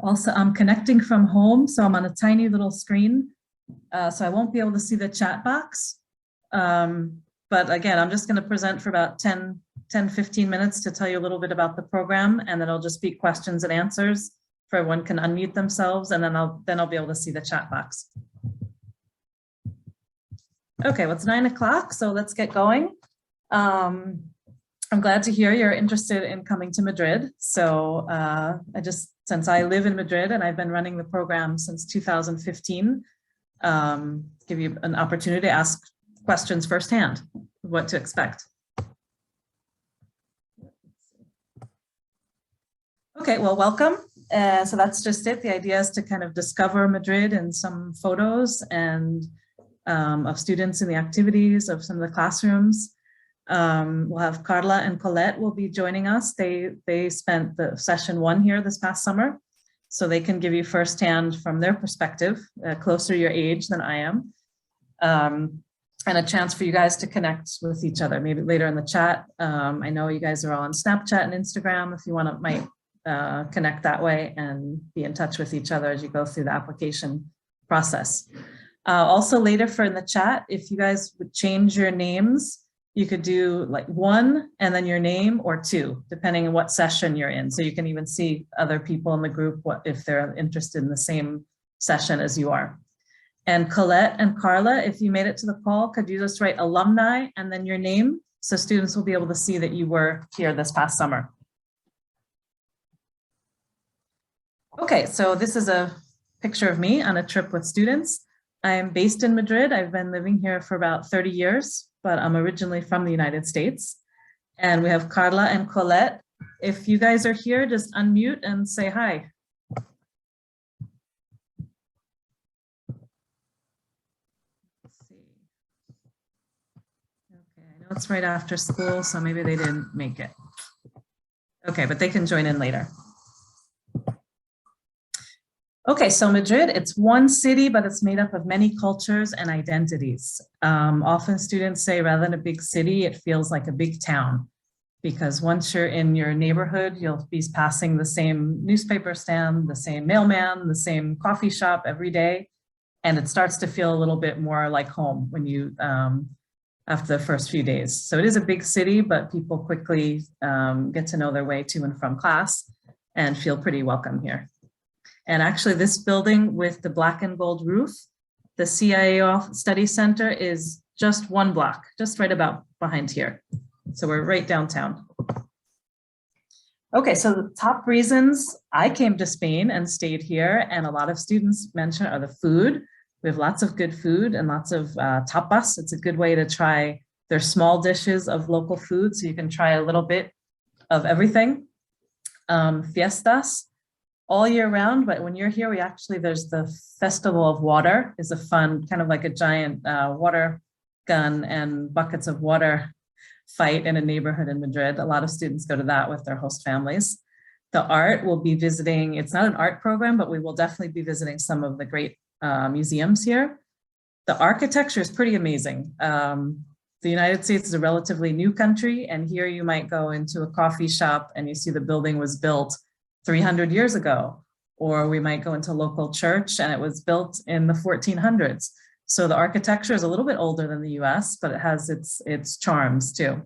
Also, I'm connecting from home, so I'm on a tiny little screen, so I won't be able to see the chat box. But again, I'm just going to present for about 15 minutes to tell you a little bit about the program, and then I'll just be questions and answers for everyone can unmute themselves, and then I'll be able to see the chat box. Okay, well, it's 9 o'clock, so let's get going. I'm glad to hear you're interested in coming to Madrid. So since I live in Madrid and I've been running the program since 2015, give you an opportunity to ask questions firsthand, what to expect. Okay, well, welcome. So that's just it. The idea is to kind of discover Madrid and some photos and of students in the activities of some of the classrooms. We'll have Carla and Colette will be joining us. They spent the session 1 here this past summer, so they can give you firsthand from their perspective, closer to your age than I am, and a chance for you guys to connect with each other, maybe later in the chat. I know you guys are all on Snapchat and Instagram. If you might connect that way and be in touch with each other as you go through the application process. Also later in the chat, if you guys would change your names, you could do like 1 and then your name, or 2, depending on what session you're in. So you can even see other people in the group if they're interested in the same session as you are. And Colette and Carla, if you made it to the call, could you just write alumni and then your name, so students will be able to see that you were here this past summer. Okay, so this is a picture of me on a trip with students. I'm based in Madrid. I've been living here for about 30 years, but I'm originally from the United States. And we have Carla and Colette. If you guys are here, just unmute and say hi. Let's see. Okay, I know it's right after school, so maybe they didn't make it. Okay, but they can join in later. Okay, so Madrid, it's one city, but it's made up of many cultures and identities. Often students say rather than a big city, it feels like a big town, because once you're in your neighborhood, you'll be passing the same newspaper stand, the same mailman, the same coffee shop every day. And it starts to feel a little bit more like home when you, after the first few days. So it is a big city, but people quickly get to know their way to and from class and feel pretty welcome here. And actually this building with the black and gold roof, the CIA Study Center, is just 1 block, just right about behind here. So we're right downtown. Okay, so the top reasons I came to Spain and stayed here, and a lot of students mention, are the food. We have lots of good food and lots of tapas. It's a good way to try their small dishes of local food, so you can try a little bit of everything. Fiestas. All year round, but when you're here, there's the Festival of Water, is a fun, kind of like a giant water gun and buckets of water fight in a neighborhood in Madrid. A lot of students go to that with their host families. The art, will be visiting, it's not an art program, but we will definitely be visiting some of the great museums here. The architecture is pretty amazing. The United States is a relatively new country, and here you might go into a coffee shop and you see the building was built 300 years ago, or we might go into a local church and it was built in the 1400s. So the architecture is a little bit older than the US, but it has its charms too.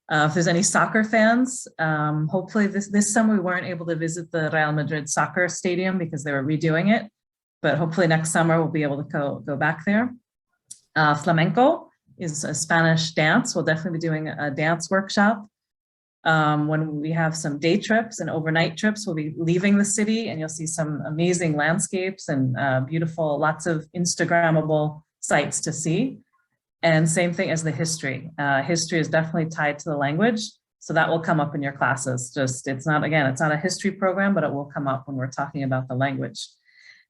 If there's any soccer fans, hopefully this summer we weren't able to visit the Real Madrid soccer stadium because they were redoing it, but hopefully next summer we'll be able to go back there. Flamenco is a Spanish dance. We'll definitely be doing a dance workshop. When we have some day trips and overnight trips, we'll be leaving the city and you'll see some amazing landscapes and beautiful, lots of Instagrammable sites to see. And same thing as the history. History is definitely tied to the language, so that will come up in your classes. It's not a history program, but it will come up when we're talking about the language.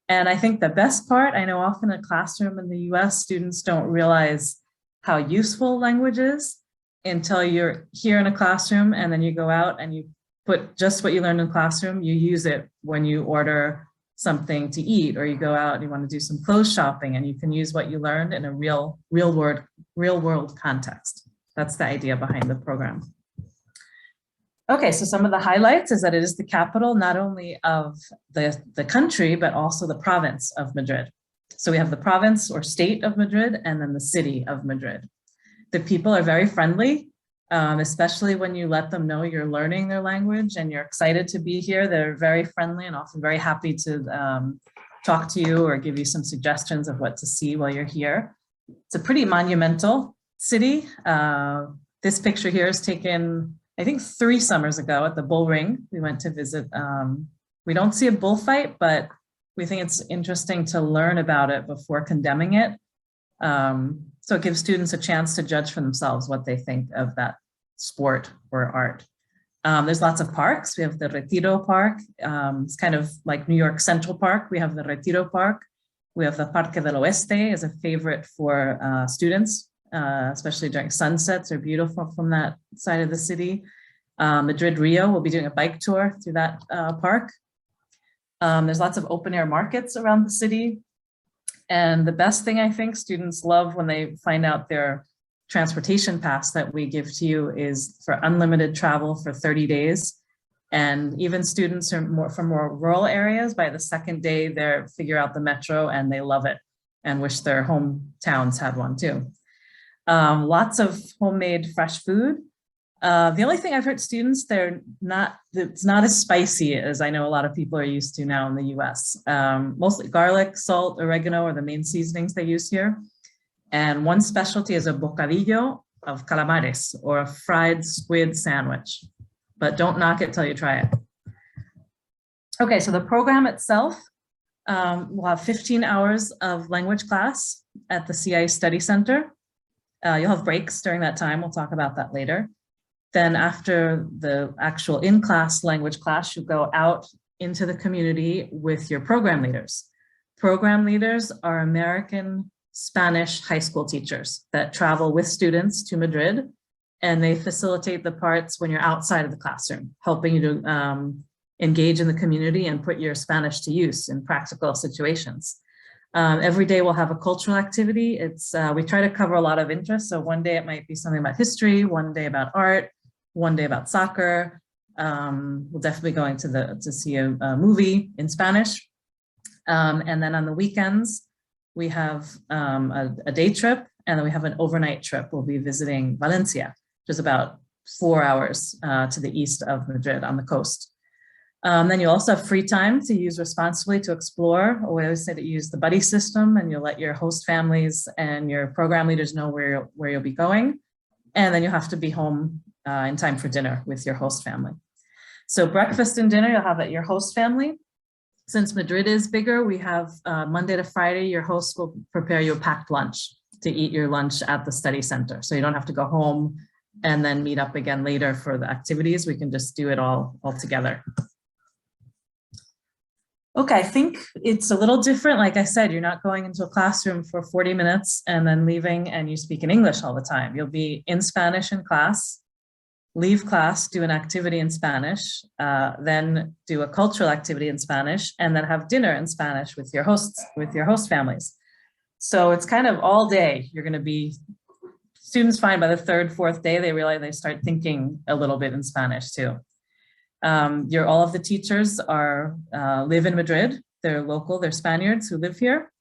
And I think the best part, I know often in a classroom in the US, students don't realize how useful language is until you're here in a classroom, and then you go out and you put just what you learned in classroom, you use it when you order something to eat, or you go out and you want to do some clothes shopping, and you can use what you learned in a real world context. That's the idea behind the program. Okay, so some of the highlights is that it is the capital not only of the country, but also the province of Madrid. So we have the province or state of Madrid and then the city of Madrid. The people are very friendly, especially when you let them know you're learning their language and you're excited to be here. They're very friendly and often very happy to talk to you or give you some suggestions of what to see while you're here. It's a pretty monumental city. This picture here is taken, I think, 3 summers ago at the Bull Ring. We went to visit. We don't see a bullfight, but we think it's interesting to learn about it before condemning it. So it gives students a chance to judge for themselves what they think of that sport or art. There's lots of parks. We have the Retiro Park. It's kind of like New York Central Park. We have the Retiro Park. We have the Parque del Oeste as a favorite for students, especially during sunsets. They're beautiful from that side of the city. Madrid Rio will be doing a bike tour through that park. There's lots of open air markets around the city. And the best thing I think students love when they find out their transportation pass that we give to you is for unlimited travel for 30 days. And even students are from more rural areas, by the second day, they figure out the metro and they love it and wish their hometowns had one too. Lots of homemade fresh food. The only thing I've heard students, it's not as spicy as I know a lot of people are used to now in the US. Mostly garlic, salt, oregano are the main seasonings they use here. And one specialty is a bocadillo of calamares, or a fried squid sandwich. But don't knock it till you try it. Okay, so the program itself, we'll have 15 hours of language class at the CI Study Center. You'll have breaks during that time. We'll talk about that later. Then after the actual in-class language class, you go out into the community with your program leaders. Program leaders are American Spanish high school teachers that travel with students to Madrid, and they facilitate the parts when you're outside of the classroom, helping you to engage in the community and put your Spanish to use in practical situations. Every day we'll have a cultural activity. We try to cover a lot of interests. So one day it might be something about history, one day about art, one day about soccer. We'll definitely be going to see a movie in Spanish. And then on the weekends, we have a day trip, and then we have an overnight trip. We'll be visiting Valencia, which is about 4 hours to the east of Madrid on the coast. Then you also have free time to use responsibly to explore. We always say to use the buddy system, and you'll let your host families and your program leaders know where you'll be going. And then you'll have to be home in time for dinner with your host family. So breakfast and dinner you'll have at your host family. Since Madrid is bigger, we have Monday to Friday, your host will prepare you a packed lunch to eat your lunch at the study center. So you don't have to go home and then meet up again later for the activities. We can just do it all together. Okay, I think it's a little different. Like I said, you're not going into a classroom for 40 minutes and then leaving and you speak in English all the time. You'll be in Spanish in class, leave class, do an activity in Spanish, then do a cultural activity in Spanish, and then have dinner in Spanish with your host families. So it's kind of all day. You're going to be, students find by the 3rd, 4th day, they realize they start thinking a little bit in Spanish too. All of the teachers live in Madrid. They're local, they're Spaniards who live here.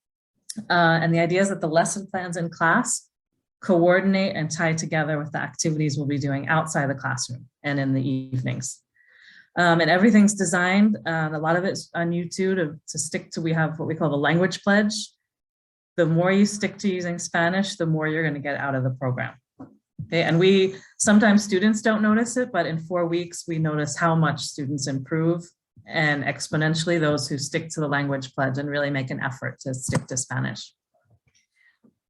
And the idea is that the lesson plans in class coordinate and tie together with the activities we'll be doing outside the classroom and in the evenings. And everything's designed, a lot of it's on YouTube to stick to, we have what we call the language pledge. The more you stick to using Spanish, the more you're going to get out of the program. Okay, and sometimes students don't notice it, but in 4 weeks, we notice how much students improve, and exponentially those who stick to the language pledge and really make an effort to stick to Spanish.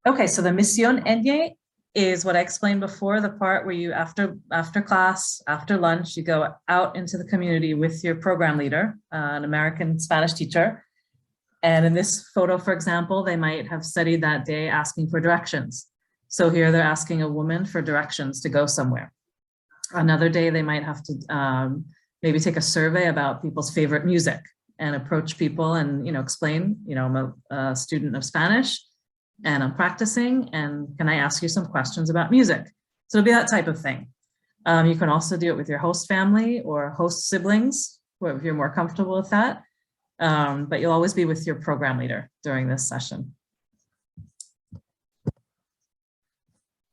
Okay, so the Misión Eñe is what I explained before, the part where you, after class, after lunch, you go out into the community with your program leader, an American Spanish teacher. And in this photo, for example, they might have studied that day asking for directions. So here they're asking a woman for directions to go somewhere. Another day, they might have to maybe take a survey about people's favorite music and approach people and explain, I'm a student of Spanish and I'm practicing, and can I ask you some questions about music? So it'll be that type of thing. You can also do it with your host family or host siblings, if you're more comfortable with that. But you'll always be with your program leader during this session.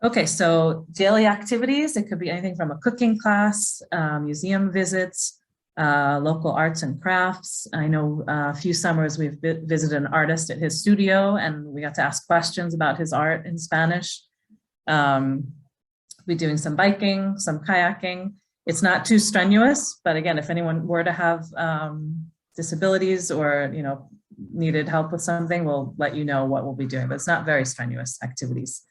Okay, so daily activities, it could be anything from a cooking class, museum visits, local arts and crafts. I know a few summers we've visited an artist at his studio and we got to ask questions about his art in Spanish. We're doing some biking, some kayaking. It's not too strenuous, but again, if anyone were to have disabilities or needed help with something, we'll let you know what we'll be doing, but it's not very strenuous activities.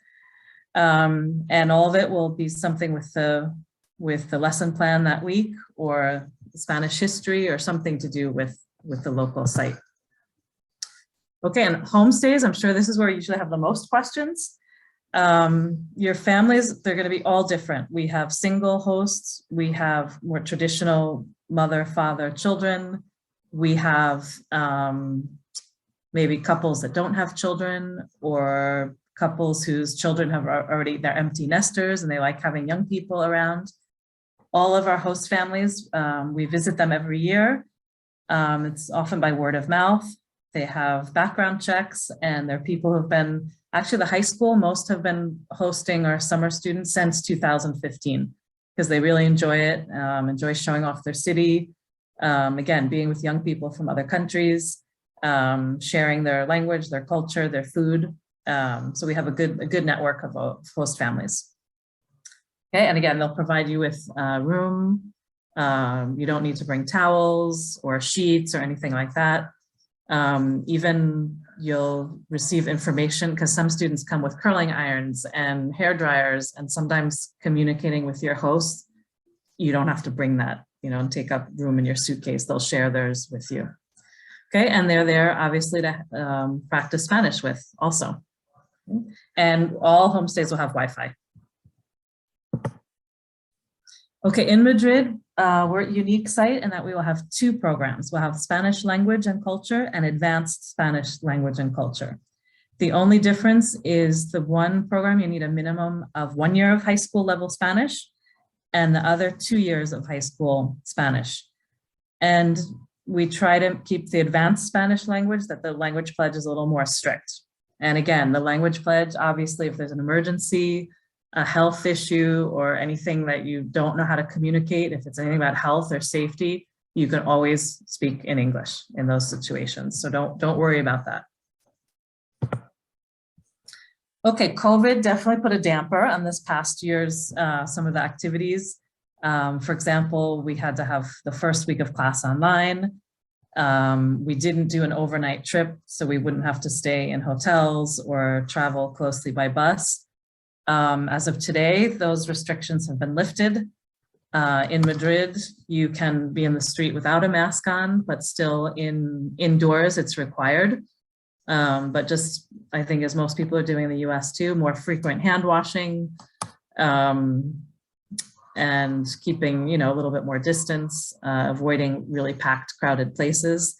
And all of it will be something with the lesson plan that week, or Spanish history, or something to do with the local site. Okay, and homestays, I'm sure this is where you usually have the most questions. Your families, they're going to be all different. We have single hosts, we have more traditional mother, father, children. We have maybe couples that don't have children, or couples whose children have they're empty nesters and they like having young people around. All of our host families, we visit them every year. It's often by word of mouth. They have background checks, and they're people who've been, actually the high school, most have been hosting our summer students since 2015, because they really enjoy it, enjoy showing off their city. Again, being with young people from other countries, sharing their language, their culture, their food. So we have a good network of host families. Okay, and again, they'll provide you with room. You don't need to bring towels or sheets or anything like that. Even you'll receive information, because some students come with curling irons and hair dryers, and sometimes communicating with your host, you don't have to bring that, and take up room in your suitcase. They'll share theirs with you. Okay, and they're there obviously to practice Spanish with also. And all homestays will have Wi-Fi. Okay, in Madrid, we're a unique site in that we will have two programs. We'll have Spanish language and culture and advanced Spanish language and culture. The only difference is the one program, you need a minimum of 1 year of high school level Spanish, and the other 2 years of high school Spanish. And we try to keep the advanced Spanish language, that the language pledge is a little more strict. And again, the language pledge, obviously, if there's an emergency, a health issue, or anything that you don't know how to communicate, if it's anything about health or safety, you can always speak in English in those situations. So don't worry about that. Okay, COVID definitely put a damper on this past year's some of the activities. For example, we had to have the first week of class online. We didn't do an overnight trip, so we wouldn't have to stay in hotels or travel closely by bus. As of today, those restrictions have been lifted. In Madrid, you can be in the street without a mask on, but still indoors, it's required. But just, I think as most people are doing in the US too, more frequent hand washing, and keeping, a little bit more distance, avoiding really packed, crowded places.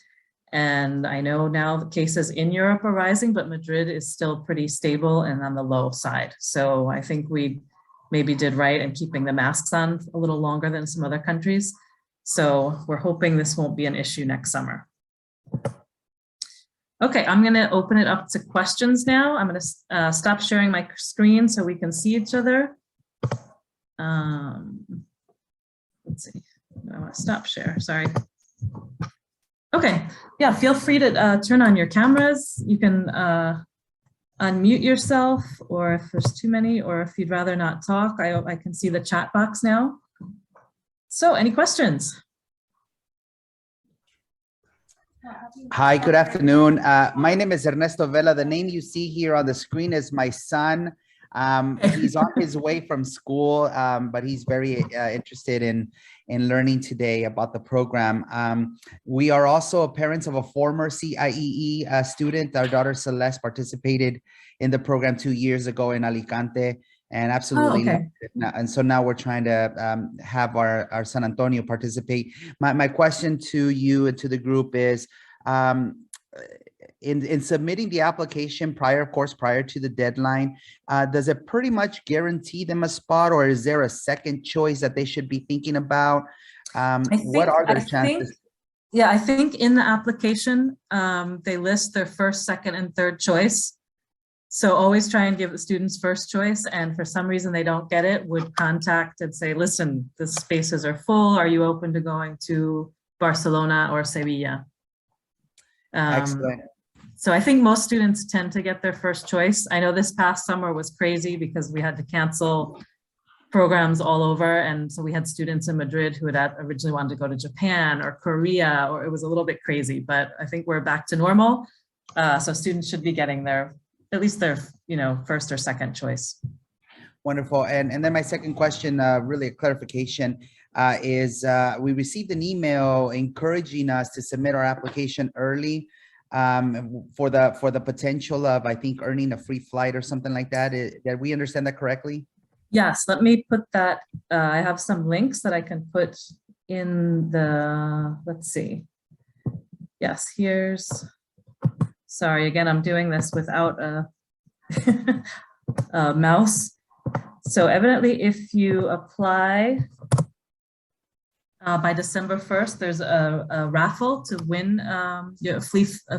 And I know now the cases in Europe are rising, but Madrid is still pretty stable and on the low side. So I think we maybe did right in keeping the masks on a little longer than some other countries. So we're hoping this won't be an issue next summer. Okay, I'm gonna open it up to questions now. I'm gonna stop sharing my screen so we can see each other. Let's see, I wanna stop share, sorry. Okay, yeah, feel free to turn on your cameras. You can unmute yourself, or if there's too many, or if you'd rather not talk, I can see the chat box now. So any questions? Hi, good afternoon. My name is Ernesto Vela. The name you see here on the screen is my son. He's on his way from school, but he's very interested in learning today about the program. We are also parents of a former CIEE student. Our daughter Celeste participated in the program 2 years ago in Alicante, and absolutely loved it. And so now we're trying to have our son Antonio participate. My question to you and to the group is, in submitting the application prior to the deadline, does it pretty much guarantee them a spot, or is there a second choice that they should be thinking about? What are their chances? Yeah, I think in the application, they list their first, second, and third choice. So always try and give the students first choice, and for some reason they don't get it, would contact and say, listen, the spaces are full. Are you open to going to Barcelona or Sevilla? Excellent. So I think most students tend to get their first choice. I know this past summer was crazy because we had to cancel programs all over. And so we had students in Madrid who had originally wanted to go to Japan or Korea, or it was a little bit crazy, but I think we're back to normal. So students should be getting at least their, first or second choice. Wonderful. And then my second question, really a clarification, is we received an email encouraging us to submit our application early for the potential of, I think, earning a free flight or something like that. Did we understand that correctly? Yes, let me put that. I have some links that I can put in let's see. Yes, sorry, again, I'm doing this without a mouse. So evidently, if you apply by December 1st, there's a raffle to win a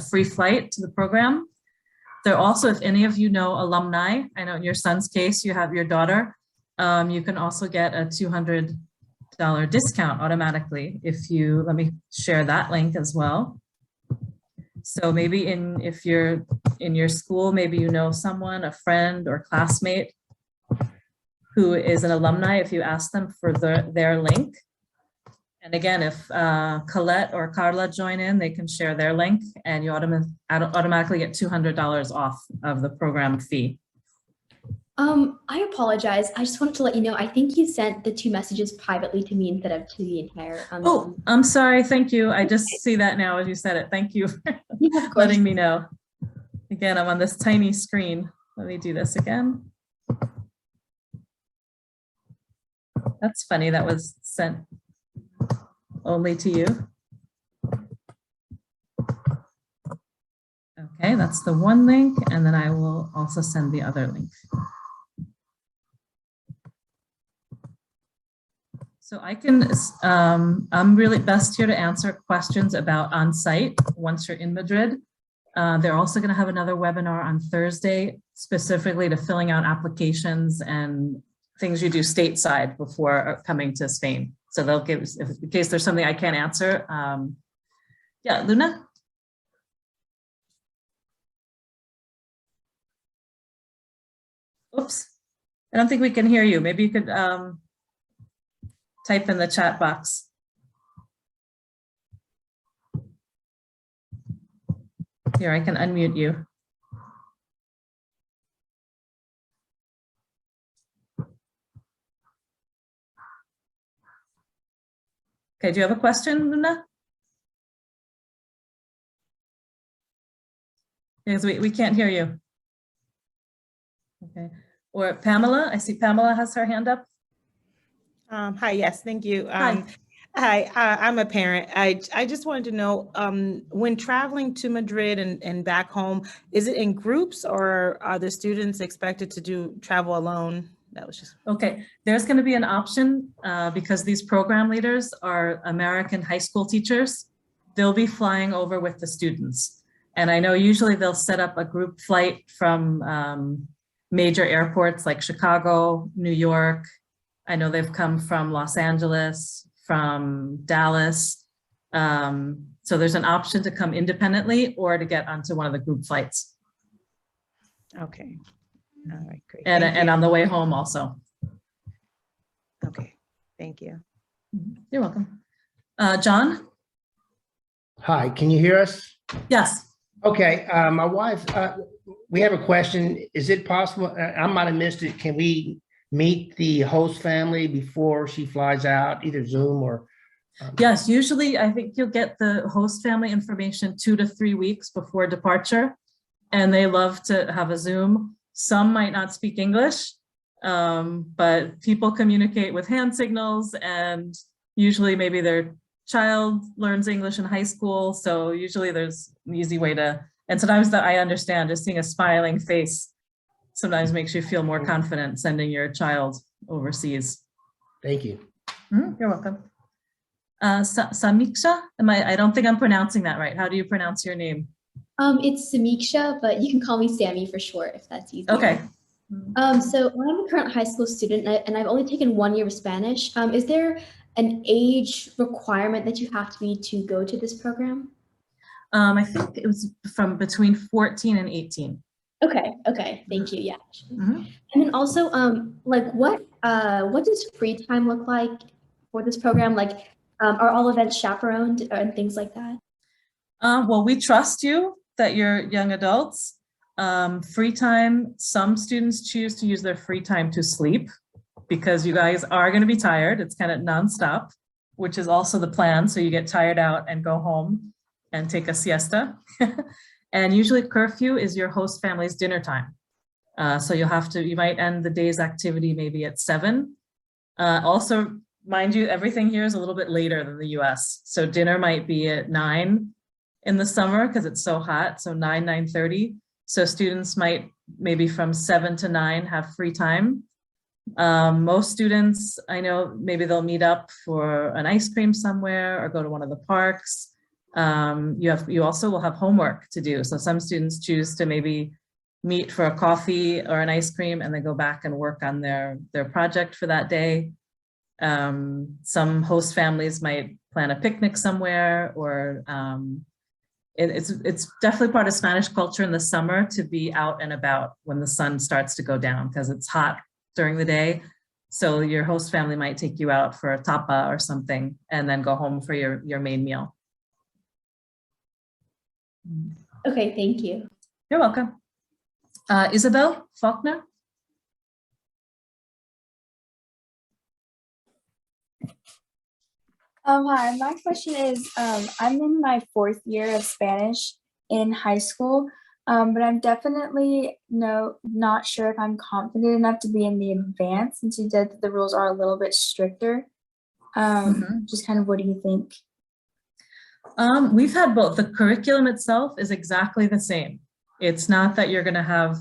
free flight to the program. There also, if any of you know alumni, I know in your son's case, you have your daughter, you can also get a $200 discount automatically let me share that link as well. So maybe if you're in your school, maybe you know someone, a friend or classmate who is an alumni, if you ask them for their link. And again, if Colette or Carla join in, they can share their link and you automatically get $200 off of the program fee. I apologize. I just wanted to let you know, I think you sent the 2 messages privately to me instead of to the entire. Oh, I'm sorry. Thank you. I just see that now as you said it. Thank you for letting me know. Again, I'm on this tiny screen. Let me do this again. That's funny. That was sent only to you. Okay, that's the one link. And then I will also send the other link. So I can, I'm really best here to answer questions about on-site once you're in Madrid. They're also going to have another webinar on Thursday, specifically to filling out applications and things you do stateside before coming to Spain. So they'll give, in case there's something I can't answer. Yeah, Luna? Oops, I don't think we can hear you. Maybe you could type in the chat box. Here, I can unmute you. Okay, do you have a question, Luna? Because we can't hear you. Okay, or Pamela, I see Pamela has her hand up. Hi, yes, thank you. Hi. Hi, I'm a parent. I just wanted to know, when traveling to Madrid and back home, is it in groups or are the students expected to travel alone? That was just. Okay, there's going to be an option because these program leaders are American high school teachers. They'll be flying over with the students. And I know usually they'll set up a group flight from major airports like Chicago, New York. I know they've come from Los Angeles, from Dallas. So there's an option to come independently or to get onto one of the group flights. Okay. All right, great. And on the way home also. Okay, thank you. You're welcome. John? Hi, can you hear us? Yes. Okay, my wife, we have a question. Is it possible, I might have missed it, can we meet the host family before she flies out, either Zoom or? Yes, usually I think you'll get the host family information 2 to 3 weeks before departure, and they love to have a Zoom. Some might not speak English, but people communicate with hand signals, and usually maybe their child learns English in high school. So usually there's an easy way to And sometimes that I understand, just seeing a smiling face sometimes makes you feel more confident sending your child overseas. Thank you. You're welcome. Samiksha, I don't think I'm pronouncing that right. How do you pronounce your name? It's Samiksha, but you can call me Sammy for short if that's easier. Okay. So I'm a current high school student and I've only taken 1 year of Spanish. Is there an age requirement that you have to be to go to this program? I think it was from between 14 and 18. Okay, thank you, yeah. Mhm. And then also, like what does free time look like for this program? Like, are all events chaperoned and things like that? Well, we trust you that you're young adults. Free time, some students choose to use their free time to sleep because you guys are going to be tired. It's kind of nonstop, which is also the plan. So you get tired out and go home and take a siesta. And usually curfew is your host family's dinner time. So you might end the day's activity maybe at 7. Also, mind you, everything here is a little bit later than the US. So dinner might be at 9 in the summer because it's so hot. So 9:30. So students might maybe from 7 to 9 have free time. Most students, I know, maybe they'll meet up for an ice cream somewhere or go to one of the parks. You also will have homework to do. So some students choose to maybe meet for a coffee or an ice cream and then go back and work on their project for that day. Some host families might plan a picnic somewhere, or it's definitely part of Spanish culture in the summer to be out and about when the sun starts to go down because it's hot during the day. So your host family might take you out for a tapa or something and then go home for your main meal. Okay, thank you. You're welcome. Isabel Faulkner. Hi, my question is, I'm in my 4th year of Spanish in high school, but I'm definitely not sure if I'm confident enough to be in the advanced, since you said that the rules are a little bit stricter. Just kind of, what do you think? We've had both. The curriculum itself is exactly the same. It's not that you're going to have,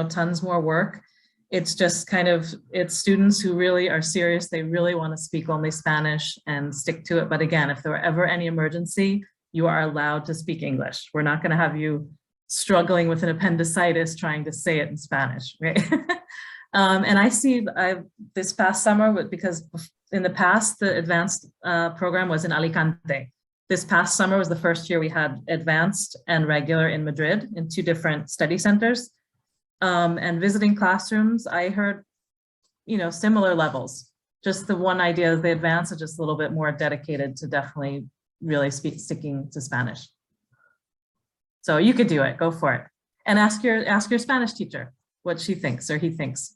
tons more work. It's just it's students who really are serious. They really want to speak only Spanish and stick to it. But again, if there were ever any emergency, you are allowed to speak English. We're not going to have you struggling with an appendicitis trying to say it in Spanish, right? And I see this past summer, because in the past, the advanced program was in Alicante. This past summer was the first year we had advanced and regular in Madrid in 2 different study centers. And visiting classrooms, I heard, similar levels. Just the one idea of the advanced is just a little bit more dedicated to definitely really sticking to Spanish. So you could do it, go for it. And ask your Spanish teacher what she thinks or he thinks.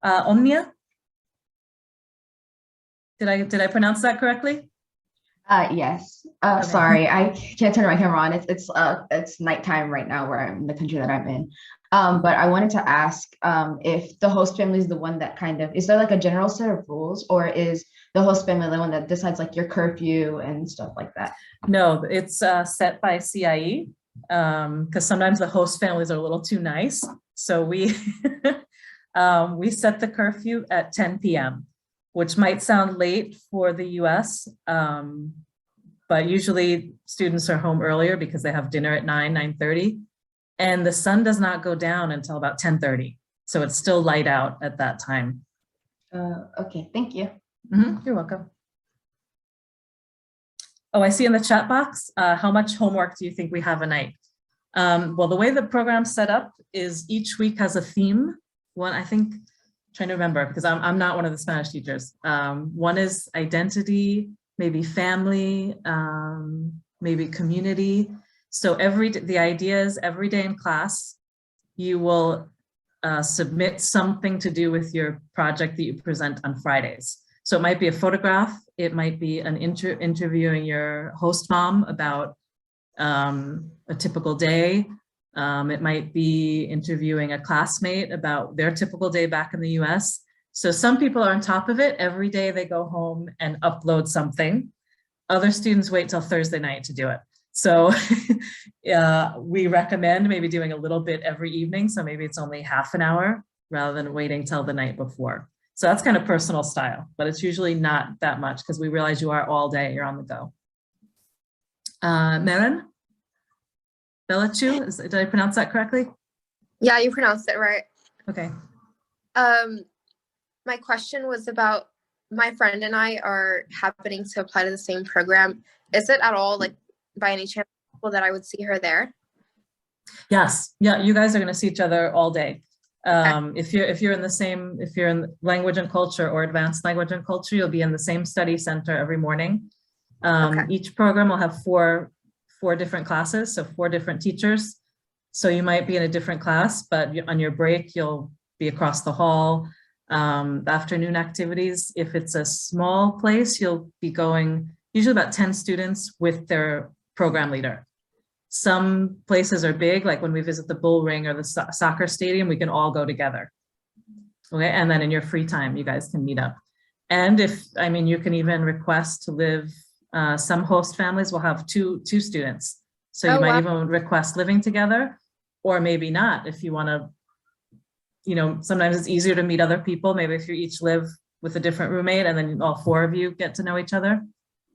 Omnia? Did I pronounce that correctly? Yes. Okay. Sorry, I can't turn my camera on. It's nighttime right now where I'm in the country that I'm in. But I wanted to ask if the host family is the one that is there like a general set of rules, or is the host family the one that decides like your curfew and stuff like that? No, it's set by CIE because sometimes the host families are a little too nice. So we set the curfew at 10 p.m. which might sound late for the US, but usually students are home earlier because they have dinner at 9:30, and the sun does not go down until about 10:30. So it's still light out at that time. Okay, thank you. You're welcome. Oh, I see in the chat box, how much homework do you think we have a night? Well, the way the program's set up is each week has a theme. Trying to remember because I'm not one of the Spanish teachers. One is identity, maybe family, maybe community. So the idea is every day in class, you will submit something to do with your project that you present on Fridays. So it might be a photograph, it might be an interviewing your host mom about a typical day. It might be interviewing a classmate about their typical day back in the US. So some people are on top of it. Every day they go home and upload something. Other students wait till Thursday night to do it. So we recommend maybe doing a little bit every evening. So maybe it's only half an hour rather than waiting till the night before. So that's kind of personal style, but it's usually not that much because we realize you are all day, you're on the go. Meren? Belachu, did I pronounce that correctly? Yeah, you pronounced it right. Okay. My question was about my friend and I are happening to apply to the same program. Is it at all, like, by any chance possible that I would see her there? Yes. Yeah, you guys are going to see each other all day. If you're in language and culture or advanced language and culture, you'll be in the same study center every morning. Okay. Each program will have four different classes, so 4 different teachers. So you might be in a different class, but on your break, you'll be across the hall. The afternoon activities, if it's a small place, you'll be going usually about 10 students with their program leader. Some places are big, like when we visit the bull ring or the soccer stadium, we can all go together. Okay, and then in your free time, you guys can meet up. And you can even request to live, some host families will have two students. So you might even request living together, or maybe not if you want to, sometimes it's easier to meet other people. Maybe if you each live with a different roommate and then all 4 of you get to know each other.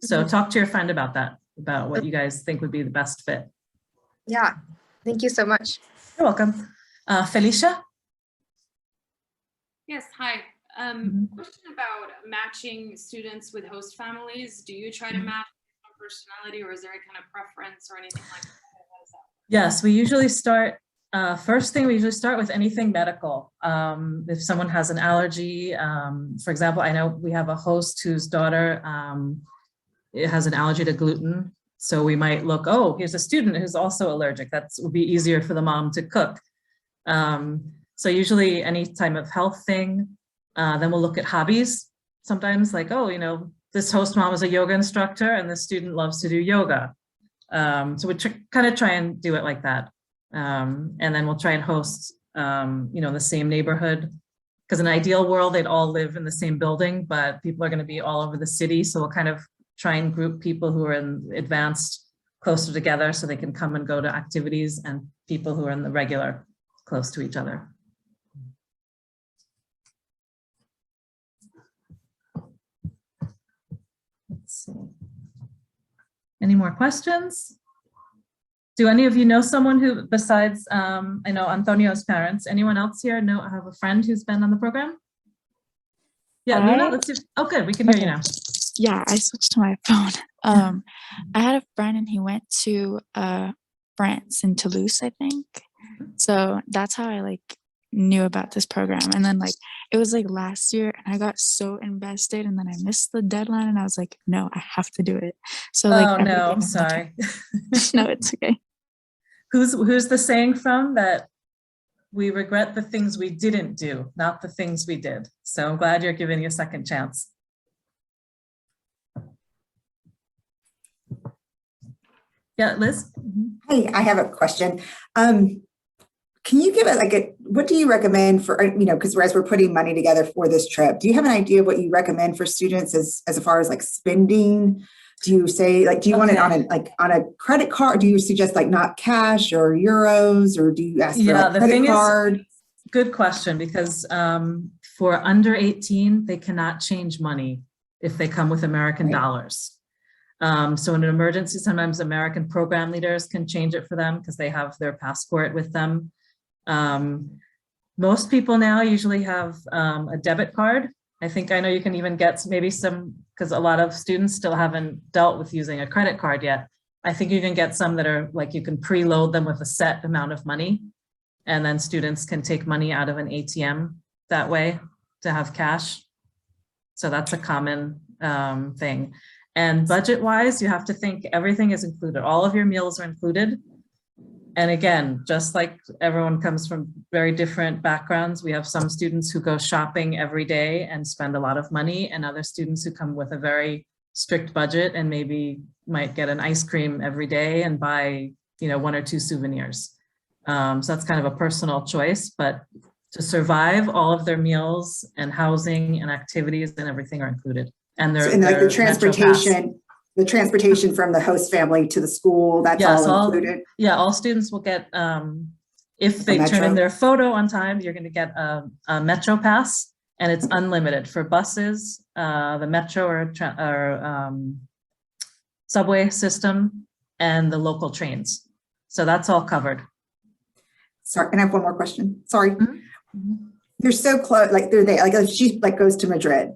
So talk to your friend about that, about what you guys think would be the best fit. Yeah, thank you so much. You're welcome. Felicia? Yes, hi. Question about matching students with host families. Do you try to match on personality, or is there any kind of preference or anything like that? How does that work? Yes, we usually start, first thing, we usually start with anything medical. If someone has an allergy, for example, I know we have a host whose daughter has an allergy to gluten. So we might look, oh, here's a student who's also allergic. That would be easier for the mom to cook. So usually any type of health thing, then we'll look at hobbies. Sometimes like, oh, this host mom is a yoga instructor and the student loves to do yoga. So we kind of try and do it like that. And then we'll try and host, the same neighborhood. Because in an ideal world, they'd all live in the same building, but people are going to be all over the city. So we'll kind of try and group people who are in advanced closer together so they can come and go to activities, and people who are in the regular close to each other. Let's see. Any more questions? Do any of you know someone who, besides, I know Antonio's parents, anyone else here have a friend who's been on the program? Yeah, Luna, let's see. Oh, good, we can hear you now. Yeah, I switched to my phone. I had a friend and he went to France in Toulouse, I think. So that's how I knew about this program. And then it was last year and I got so invested, and then I missed the deadline and I was like, no, I have to do it. So oh no, I'm sorry. No, it's okay. Who's the saying from that? We regret the things we didn't do, not the things we did. So I'm glad you're giving you a second chance. Yeah, Liz? Hey, I have a question. Can you give it what do you recommend for, because as we're putting money together for this trip, do you have an idea of what you recommend for students as far as spending? Do you say, do you want it on a credit card? Do you suggest not cash or euros, or do you ask for a credit card? Good question, because for under 18, they cannot change money if they come with American dollars. So in an emergency, sometimes American program leaders can change it for them because they have their passport with them. Most people now usually have a debit card. I know you can even get maybe some, because a lot of students still haven't dealt with using a credit card yet. I think you can get some that are you can preload them with a set amount of money, and then students can take money out of an ATM that way to have cash. So that's a common thing. And budget-wise, you have to think everything is included. All of your meals are included. And again, just like everyone comes from very different backgrounds, we have some students who go shopping every day and spend a lot of money, and other students who come with a very strict budget and maybe might get an ice cream every day and buy, 1 or 2 souvenirs. So that's kind of a personal choice, but to survive, all of their meals and housing and activities and everything are included. And the transportation, the transportation from the host family to the school, that's Yes, all included? Yeah, all students will get, if they turn in their photo on time, you're going to get a Metro pass, and it's unlimited for buses, the Metro or subway system, and the local trains. So that's all covered. Sorry, and I have one more question. Sorry. They're so close, like they're there, like if she like goes to Madrid,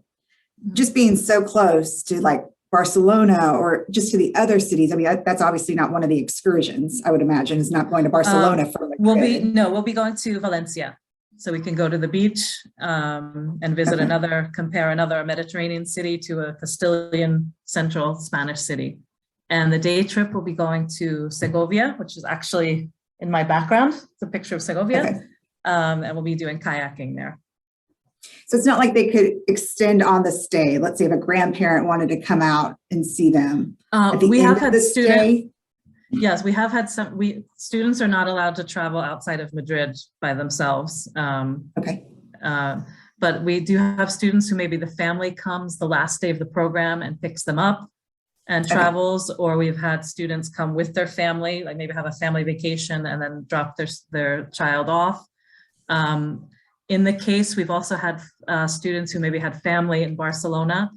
just being so close to like Barcelona or just to the other cities. I mean, that's obviously not one of the excursions, I would imagine, is not going to Barcelona for Madrid. We'll be going to Valencia. So we can go to the beach and visit compare another Mediterranean city to a Castilian central Spanish city. And the day trip will be going to Segovia, which is actually in my background. It's a picture of Segovia. And we'll be doing kayaking there. So it's not like they could extend on the stay. Let's say if a grandparent wanted to come out and see them. We have had students. Yes, we have had some. Students are not allowed to travel outside of Madrid by themselves. But we do have students who maybe the family comes the last day of the program and picks them up and travels, or we've had students come with their family, like maybe have a family vacation and then drop their child off. In the case, we've also had students who maybe had family in Barcelona.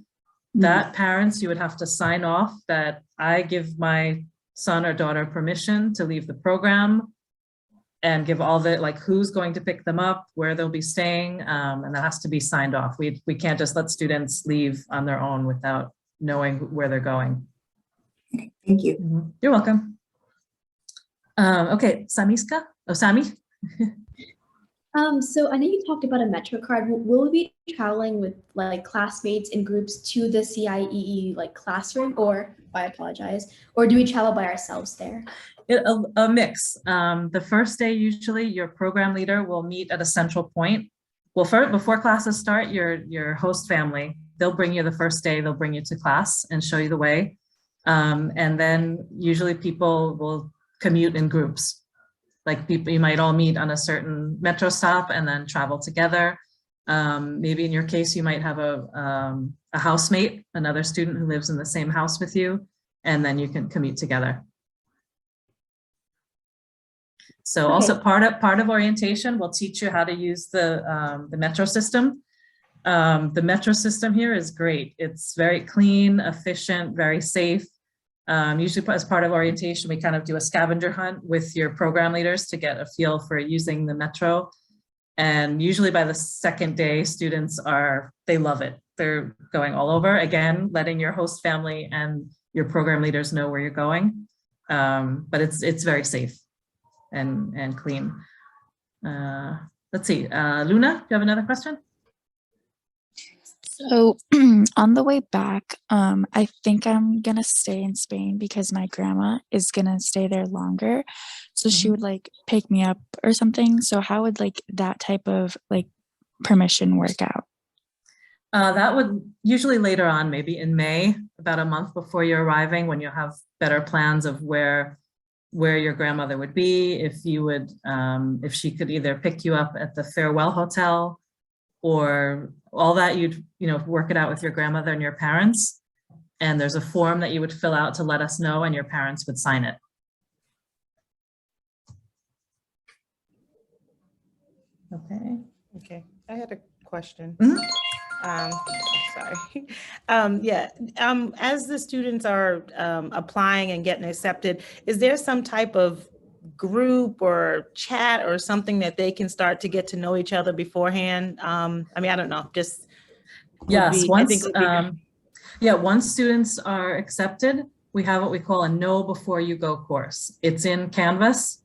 That parents, you would have to sign off that I give my son or daughter permission to leave the program and give all the, like who's going to pick them up, where they'll be staying, and that has to be signed off. We can't just let students leave on their own without knowing where they're going. Thank you. You're welcome. Okay, Sami. So I know you talked about a Metro card. Will we be traveling with like classmates in groups to the CIEE like classroom, or I apologize, or do we travel by ourselves there? A mix. The first day, usually your program leader will meet at a central point. Well, first, before classes start, your host family, they'll bring you the first day, they'll bring you to class and show you the way. And then usually people will commute in groups. Like people, you might all meet on a certain metro stop and then travel together. Maybe in your case, you might have a housemate, another student who lives in the same house with you, and then you can commute together. So also part of orientation, we'll teach you how to use the metro system. The metro system here is great. It's very clean, efficient, very safe. Usually as part of orientation, we kind of do a scavenger hunt with your program leaders to get a feel for using the metro. And usually by the second day, students they love it. They're going all over, again, letting your host family and your program leaders know where you're going. But it's very safe and clean. Let's see, Luna, do you have another question? So on the way back, I think I'm gonna stay in Spain because my grandma is gonna stay there longer. So she would like pick me up or something. So how would like that type of like permission work out? That would usually later on, maybe in May, about a month before you're arriving, when you'll have better plans of where your grandmother would be, if you would, if she could either pick you up at the Farewell Hotel, or all that, you'd work it out with your grandmother and your parents. And there's a form that you would fill out to let us know, and your parents would sign it. Okay, I had a question. Sorry. As the students are applying and getting accepted, is there some type of group or chat or something that they can start to get to know each other beforehand? I mean, I don't know, just. Yes, once students are accepted, we have what we call a Know Before You Go course. It's in Canvas.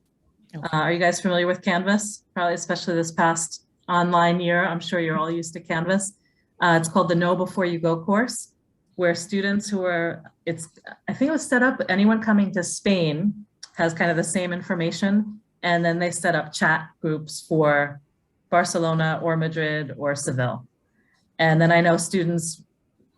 Are you guys familiar with Canvas? Probably, especially this past online year, I'm sure you're all used to Canvas. It's called the Know Before You Go course, where students who are, I think it was set up, anyone coming to Spain has kind of the same information, and then they set up chat groups for Barcelona or Madrid or Seville. And then I know students,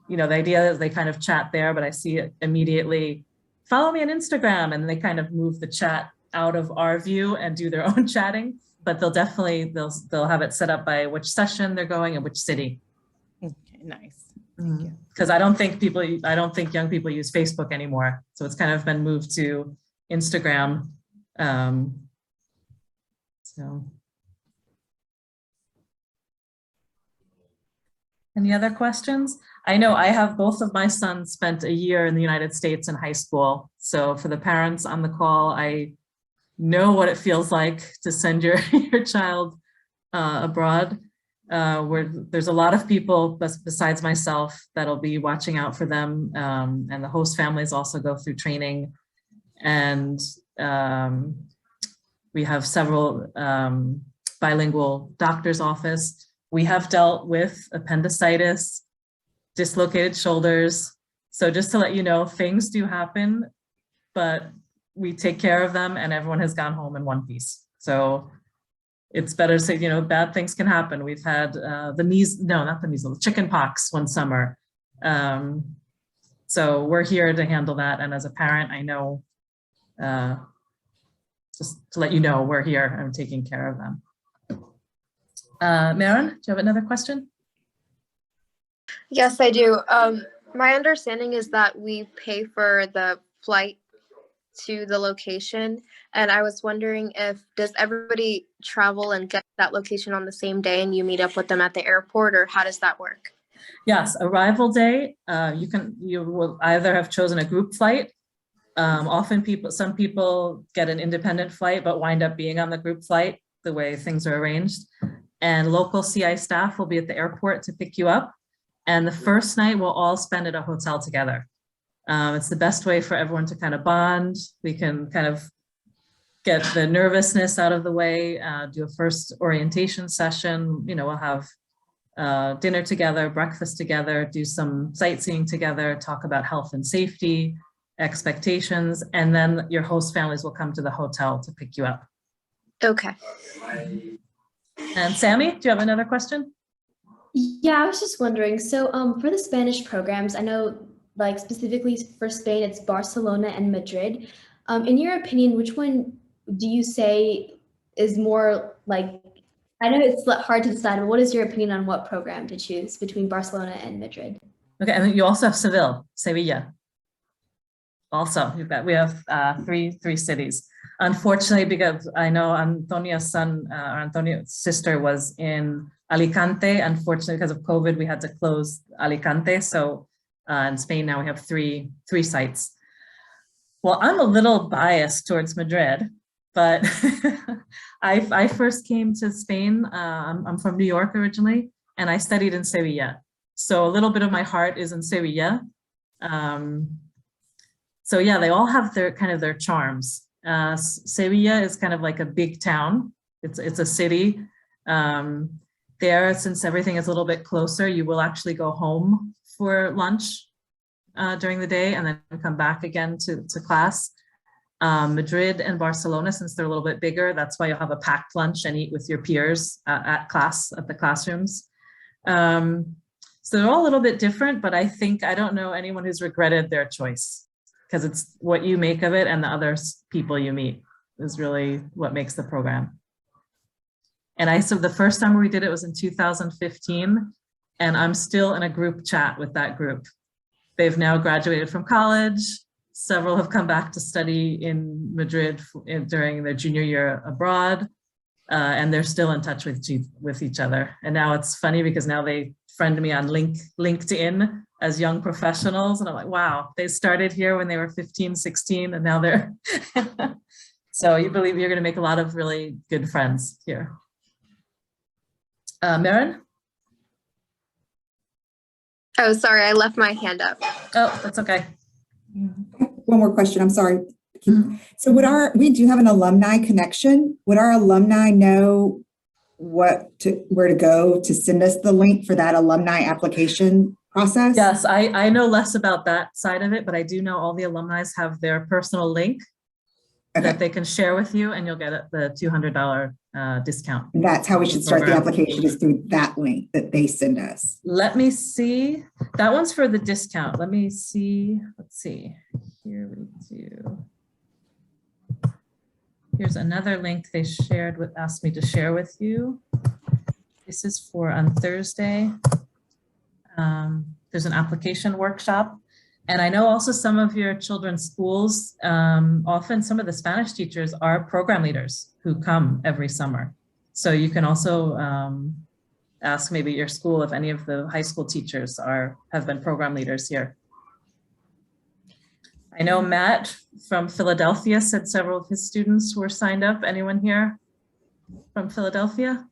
the idea is they kind of chat there, but I see it immediately, follow me on Instagram, and they kind of move the chat out of our view and do their own chatting, but they'll have it set up by which session they're going and which city. Okay, nice. Because I don't think young people use Facebook anymore. So it's kind of been moved to Instagram. So. Any other questions? I know I have both of my sons spent a year in the United States in high school. So for the parents on the call, I know what it feels like to send your child abroad. Where there's a lot of people besides myself that'll be watching out for them. And the host families also go through training. And we have several bilingual doctor's office. We have dealt with appendicitis, dislocated shoulders. So just to let you know, things do happen, but we take care of them and everyone has gone home in one piece. So it's better to say, you know, bad things can happen. We've had the chicken pox one summer. So we're here to handle that. And as a parent, I know, just to let you know, we're here and taking care of them. Maren, do you have another question? Yes, I do. My understanding is that we pay for the flight to the location, and I was wondering does everybody travel and get to that location on the same day and you meet up with them at the airport, or how does that work? Yes, arrival day, you will either have chosen a group flight. Often some people get an independent flight but wind up being on the group flight the way things are arranged. And local CI staff will be at the airport to pick you up. And the first night we'll all spend at a hotel together. It's the best way for everyone to kind of bond. We can kind of get the nervousness out of the way, do a first orientation session. You know, we'll have dinner together, breakfast together, do some sightseeing together, talk about health and safety, expectations, and then your host families will come to the hotel to pick you up. Okay. And Sammy, do you have another question? Yeah, I was just wondering, so for the Spanish programs, I know like specifically for Spain, it's Barcelona and Madrid. In your opinion, which one do you say is more like, I know it's hard to decide, but what is your opinion on what program to choose between Barcelona and Madrid? Okay, and then you also have Sevilla. Also, we have three cities. Unfortunately, because I know Antonia's sister was in Alicante. Unfortunately, because of COVID, we had to close Alicante. So in Spain now we have three sites. Well, I'm a little biased towards Madrid, but I first came to Spain. I'm from New York originally, and I studied in Sevilla. So a little bit of my heart is in Sevilla. So yeah, they all have their charms. Sevilla is kind of like a big town. It's a city. There, since everything is a little bit closer, you will actually go home for lunch during the day and then come back again to class. Madrid and Barcelona, since they're a little bit bigger, that's why you'll have a packed lunch and eat with your peers at the classrooms. So they're all a little bit different, but I don't know anyone who's regretted their choice, because it's what you make of it and the other people you meet is really what makes the program. And so the first time we did it was in 2015, and I'm still in a group chat with that group. They've now graduated from college. Several have come back to study in Madrid during their junior year abroad, and they're still in touch with each other. And now it's funny because now they friend me on LinkedIn as young professionals. And I'm like, wow, they started here when they were 15, 16, and now they're, so you believe you're gonna make a lot of really good friends here. Maren? Oh, sorry, I left my hand up. Oh, that's okay. One more question, I'm sorry. So we do have an alumni connection. Would our alumni know where to go to send us the link for that alumni application process? Yes, I know less about that side of it, but I do know all the alumni have their personal link that they can share with you, and you'll get the $200 discount. And that's how we should start the application, is through that link that they send us. Let me see. That one's for the discount. Let me see. Let's see. Here we do. Here's another link they asked me to share with you. This is for on Thursday. there's an application workshop. And I know also some of your children's schools, often some of the Spanish teachers are program leaders who come every summer. So you can also ask maybe your school if any of the high school teachers have been program leaders here. I know Matt from Philadelphia said several of his students were signed up. Anyone here from Philadelphia?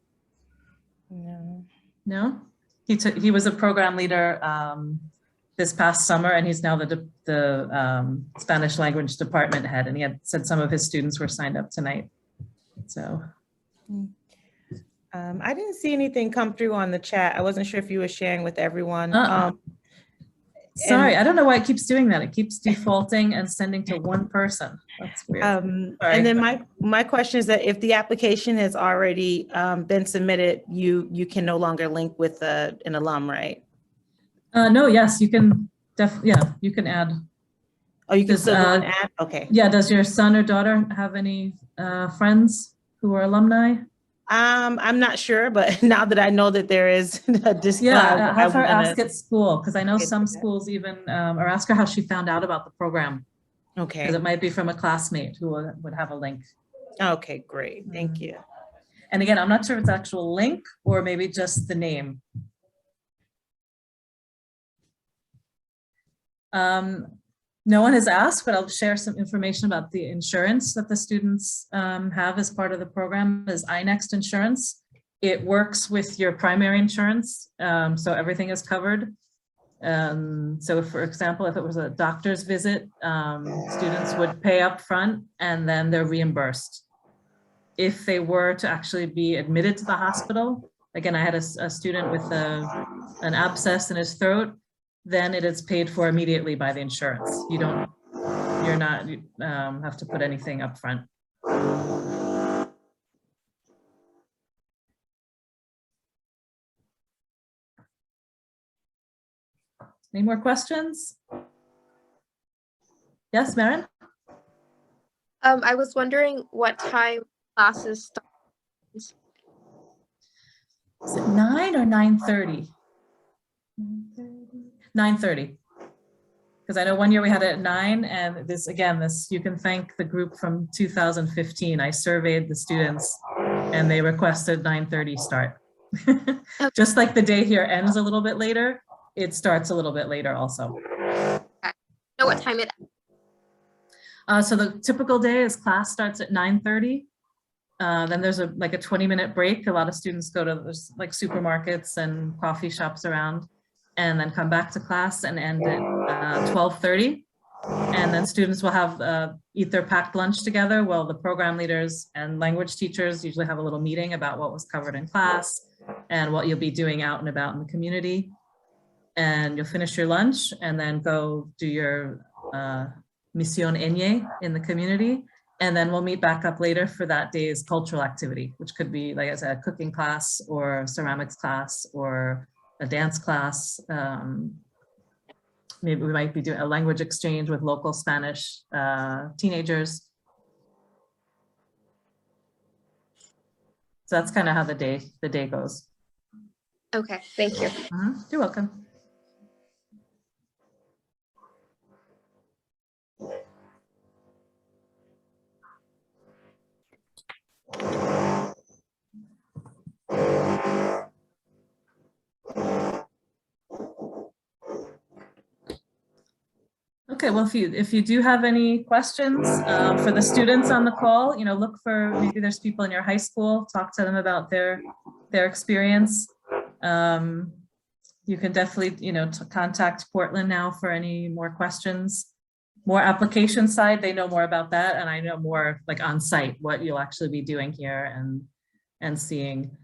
No. No? He was a program leader this past summer, and he's now the Spanish language department head, and he had said some of his students were signed up tonight. So. I didn't see anything come through on the chat. I wasn't sure if you were sharing with everyone. Sorry, I don't know why it keeps doing that. It keeps defaulting and sending to one person. That's weird. And then my question is that if the application has already been submitted, you can no longer link with an alum, right? No, yes, you can you can add. Oh, you can still go and add? Okay. Yeah, does your son or daughter have any friends who are alumni? I'm not sure, but now that I know that there is a discount. Yeah, have her ask at school, because I know some schools even, or ask her how she found out about the program. Okay. Because it might be from a classmate who would have a link. Okay, great. Thank you. And again, I'm not sure if it's actual link or maybe just the name. No one has asked, but I'll share some information about the insurance that the students have as part of the program. Is iNext insurance. It works with your primary insurance, so everything is covered. So if, for example, if it was a doctor's visit, students would pay up front and then they're reimbursed. If they were to actually be admitted to the hospital, again, I had a student with an abscess in his throat, then it is paid for immediately by the insurance. You have to put anything up front. Any more questions? Yes, Maren? I was wondering what time classes start. Is it 9 or 9:30? 9:30. Because I know one year we had it at 9, and this you can thank the group from 2015. I surveyed the students and they requested 9:30 start. Just like the day here ends a little bit later, it starts a little bit later also. Okay. Know what time it So the typical day is class starts at 9:30. Then there's a 20-minute break. A lot of students go to like supermarkets and coffee shops around, and then come back to class and end at 12:30. And then students will have eat their packed lunch together. Well, the program leaders and language teachers usually have a little meeting about what was covered in class and what you'll be doing out and about in the community. And you'll finish your lunch and then go do your Misión Eñe in the community. And then we'll meet back up later for that day's cultural activity, which could be, like I said, a cooking class or ceramics class or a dance class. Maybe we might be doing a language exchange with local Spanish teenagers. So that's kind of how the day goes. Okay, thank you. You're welcome. Okay, well, if you do have any questions for the students on the call, look for, maybe there's people in your high school, talk to them about their experience. You can definitely, contact Portland now for any more questions. More application side, they know more about that, and I know more like on site what you'll actually be doing here and seeing.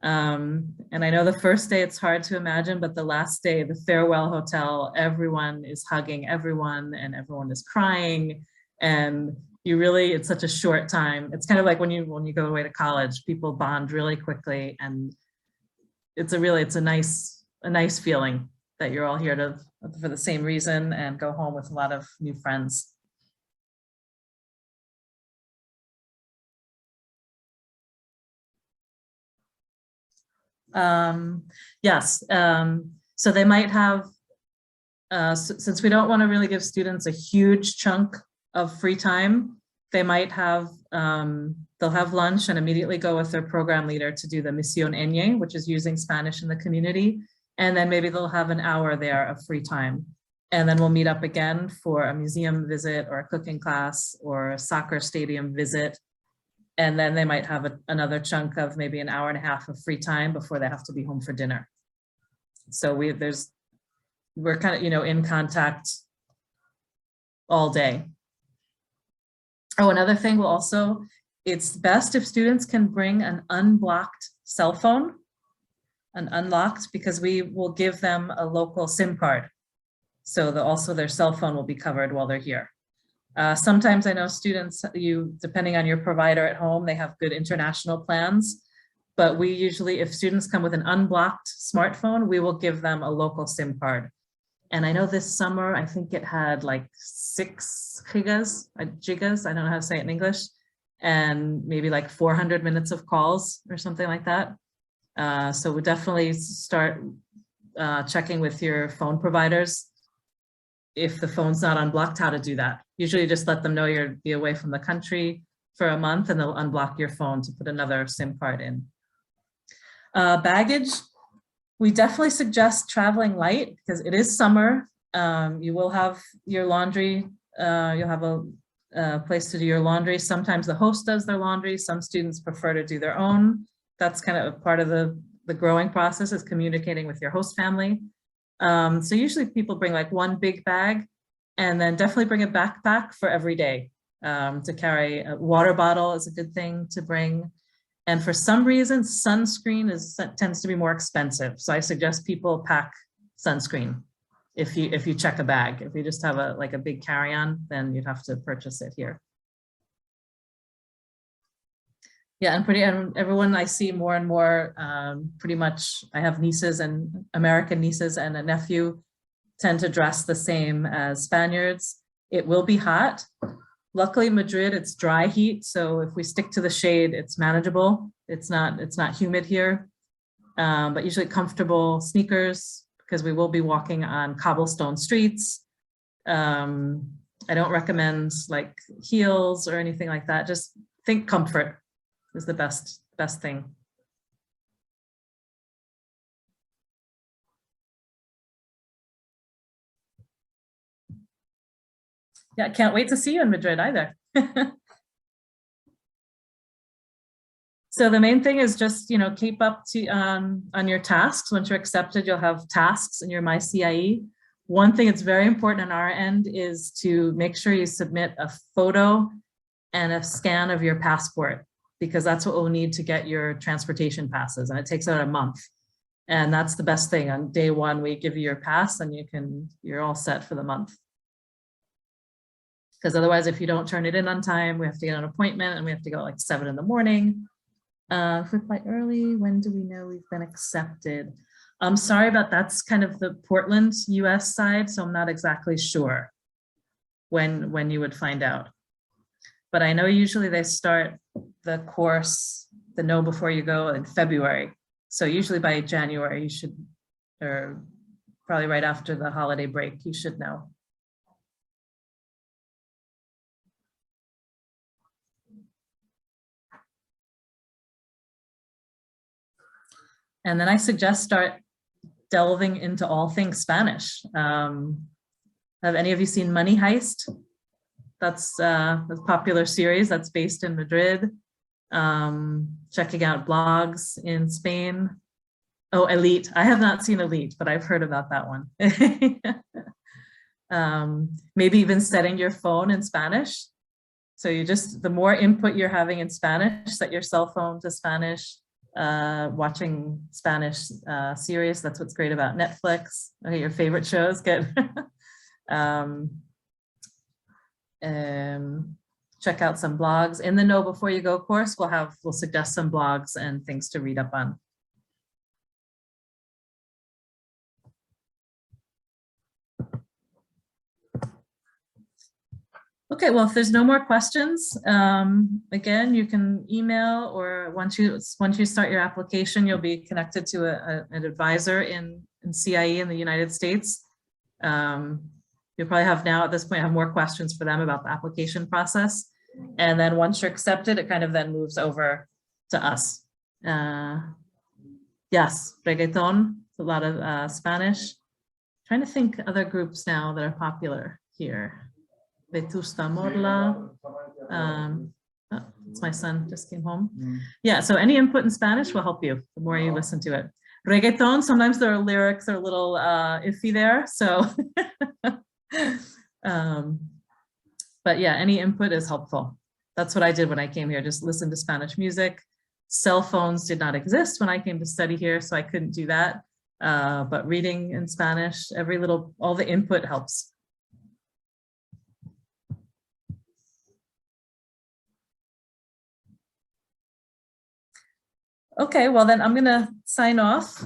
And I know the first day it's hard to imagine, but the last day, the farewell hotel, everyone is hugging everyone and everyone is crying, and it's such a short time. It's kind of like when you go away to college, people bond really quickly, and it's a nice feeling that you're all here for the same reason and go home with a lot of new friends. Yes, so they might have since we don't want to really give students a huge chunk of free time, they might have, they'll have lunch and immediately go with their program leader to do the Misión Eñe, which is using Spanish in the community. And then maybe they'll have an hour there of free time. And then we'll meet up again for a museum visit or a cooking class or a soccer stadium visit. And then they might have another chunk of maybe an hour and a half of free time before they have to be home for dinner. So we're kind of, you know, in contact all day. Oh, another thing will also, it's best if students can bring an unblocked cell phone, an unlocked, because we will give them a local SIM card. So also their cell phone will be covered while they're here. Sometimes I know students, depending on your provider at home, they have good international plans, but we usually, if students come with an unblocked smartphone, we will give them a local SIM card. And I know this summer, I think it had like 6 gigas, I don't know how to say it in English, and maybe like 400 minutes of calls or something like that. So we definitely start checking with your phone providers if the phone's not unblocked, how to do that. Usually just let them know you'll be away from the country for a month and they'll unblock your phone to put another SIM card in. Baggage, we definitely suggest traveling light because it is summer. You will have your laundry, you'll have a place to do your laundry. Sometimes the host does their laundry. Some students prefer to do their own. That's kind of a part of the growing process, is communicating with your host family. So usually people bring like one big bag, and then definitely bring a backpack for every day to carry. A water bottle is a good thing to bring. And for some reason, sunscreen tends to be more expensive. So I suggest people pack sunscreen if you check a bag. If you just have like a big carry-on, then you'd have to purchase it here. Yeah, and everyone I see more and more, pretty much, I have nieces and American nieces and a nephew tend to dress the same as Spaniards. It will be hot. Luckily, Madrid, it's dry heat. So if we stick to the shade, it's manageable. It's not humid here, but usually comfortable sneakers because we will be walking on cobblestone streets. I don't recommend like heels or anything like that. Just think comfort is the best thing. Yeah, can't wait to see you in Madrid either. So the main thing is just, you know, keep up to on your tasks. Once you're accepted, you'll have tasks in your MyCIE. One thing that's very important on our end is to make sure you submit a photo and a scan of your passport, because that's what we'll need to get your transportation passes, and it takes about a month. And that's the best thing. On day one, we give you your pass and you're all set for the month. Because otherwise, if you don't turn it in on time, we have to get an appointment and we have to go at like 7 in the morning. If we're quite early, when do we know we've been accepted? I'm sorry about that's kind of the Portland, US side, so I'm not exactly sure when you would find out. But I know usually they start the course, the Know Before You Go, in February. So usually by January you should, or probably right after the holiday break, you should know. And then I suggest start delving into all things Spanish. Have any of you seen Money Heist? That's a popular series that's based in Madrid. Checking out blogs in Spain. Oh, Elite. I have not seen Elite, but I've heard about that one. Maybe even setting your phone in Spanish. So the more input you're having in Spanish, set your cell phone to Spanish. Watching Spanish series. That's what's great about Netflix. Okay, your favorite shows, good. Check out some blogs. In the Know Before You Go course, we'll suggest some blogs and things to read up on. Okay, well, if there's no more questions, again, you can email, or once you start your application, you'll be connected to an advisor in CIE in the United States. You'll probably have now at this point have more questions for them about the application process. And then once you're accepted, it kind of then moves over to us. Yes, reggaeton, a lot of Spanish. Trying to think other groups now that are popular here. Vetusta Morla. Oh, it's my son just came home. Yeah, so any input in Spanish will help you the more you listen to it. Reggaeton, sometimes their lyrics are a little iffy there, so. But yeah, any input is helpful. That's what I did when I came here, just listen to Spanish music. Cell phones did not exist when I came to study here, so I couldn't do that. But reading in Spanish, all the input helps. Okay, well then I'm gonna sign off.